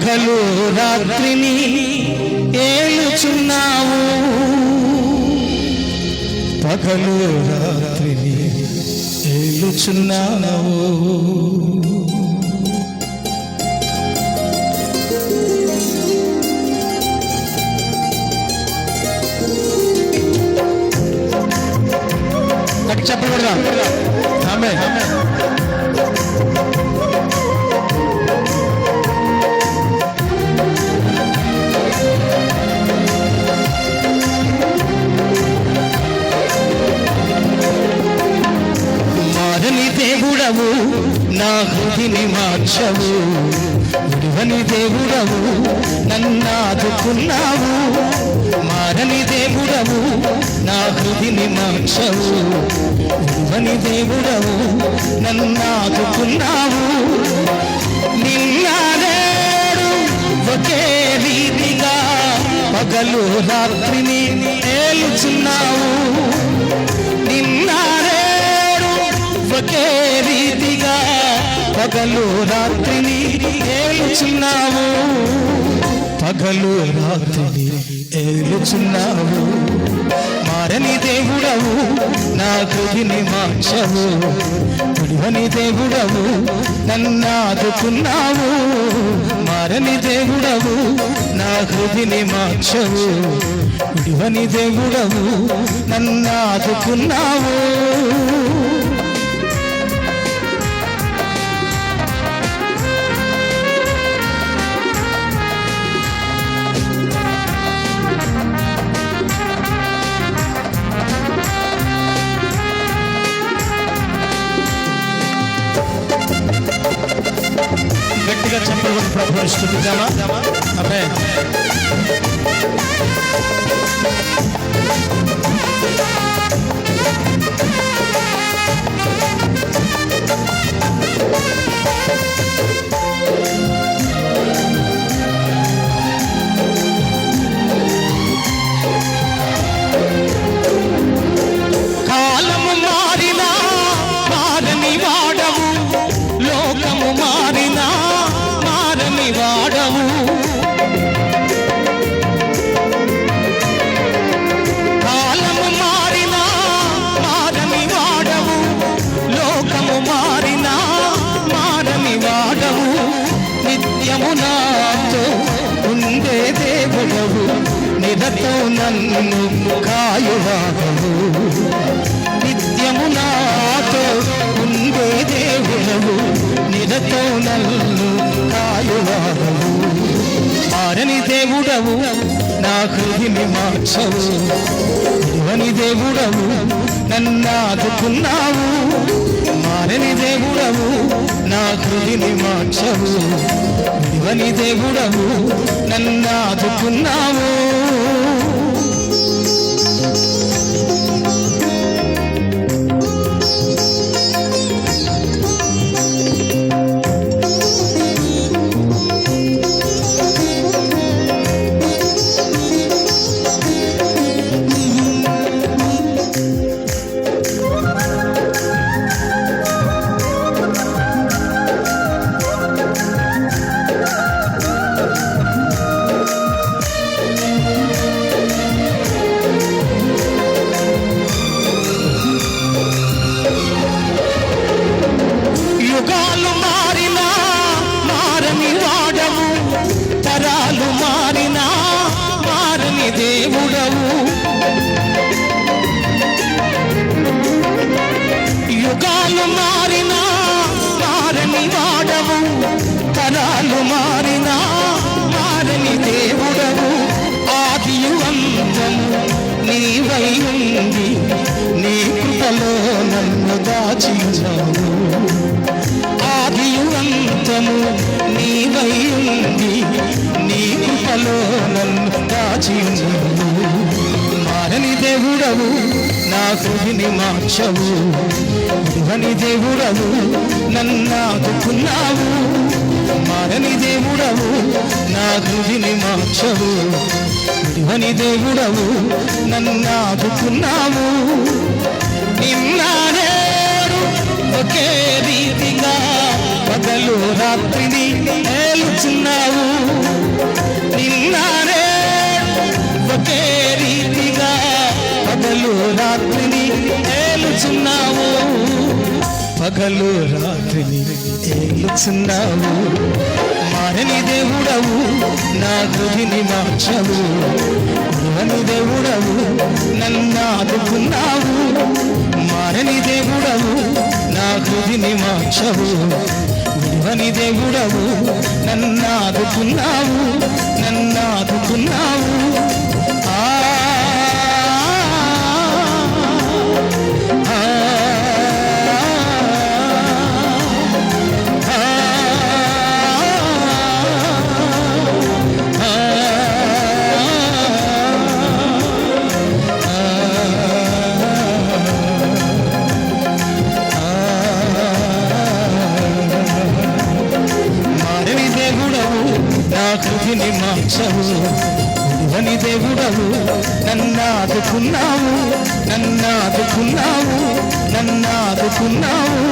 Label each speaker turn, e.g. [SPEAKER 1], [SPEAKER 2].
[SPEAKER 1] పగలు రాత్రిని ఏలుచున్నావు, పగలు రాత్రిని ఏలుచున్నావు. చెప్పకూడదా? ఆమె దేవుడవు నా హృదిని మార్చవు, విడువని దేవుడవు నన్నాదుకున్నావు. మారని దేవుడవు నా హృదిని మార్చవు, విడువని దేవుడవు నన్నాదుకున్నావు. నిన్నాడు ఒకే రీతిగా పగలు రాత్రిని ఏలుచున్నావు. ఒకే రీతిగా పగలు రాత్రిని ఏలుచున్నావు, పగలు రాత్రిని ఏలుచున్నావు. మారని దేవుడవు నా హృదిని మార్చవు, విడువని దేవుడవు నన్నాదుకున్నావు. మారని దేవుడవు నా హృదిని మార్చవు, విడువని దేవుడవు నన్నాదుకున్నావు. గట్టిగా చెప్పండి, ప్రభువుని స్తుతిద్దామా? ఆమేన్. కాలము మారినా మారని వాడవు, లోకము మారినా మారని వాడవు. కాలము మారినా మారని వాడవు, లోకము మారినా మారని వాడవు. నిత్యము నాతో ఉండే దేవుడవు, నిరతం నన్ను కాయువాడవు. నిత్యము నాతో ఉండే దేవుడవు, నిరతం నన్ను కాయువాడవు. మారని దేవుడవు నా హృదిని మార్చవు, విడువని దేవుడవు నన్నాదుకున్నావు. మారని దేవుడవు నా హృదిని మార్చవు, విడువని దేవుడవు నన్నాదుకున్నావు. యుగాలు మారినా మారని వాడవు, తరాలు మారినా మారని దేవుడవు. యుగాలు మారినా మారని వాడవు, తరాలు మారినా మారని దేవుడవు. ఆదియు అంతము నీవై ఉంది, నీ కృపలో నన్ను దాచినావు. ఆదియు అంతము నీవై ఉంది, నీ కృపలో నన్ను దాచినావు. మారని దేవుడవు నా హృదిని మార్చవు, విడువని దేవుడవు నన్నాదుకున్నావు. మారని దేవుడవు నా హృదిని మార్చవు, విడువని దేవుడవు నన్నాదుకున్నావు. నిన్నాడు ఒకే రీతిగా పగలు రాత్రిని ఏలుచున్నావు నిన్నానే ఒకే రీతిగా పగలు రాత్రిని ఏలుచున్నావు పగలు రాత్రిని ఏలుచున్నావు మారని దేవుడవు నా హృదిని మార్చవు మారని దేవుడవు నన్ను ఆదుకున్నావు మారని దేవుడవు నా హృదిని మార్చవు విడువని దేవుడవు నన్ను ఆదుకున్నావు నన్ను ఆదుకున్నావు హృదిని మార్చవు విడువని దేవుడవు నన్ను ఆదుకున్నావు నన్ను ఆదుకున్నావు నన్ను ఆదుకున్నావు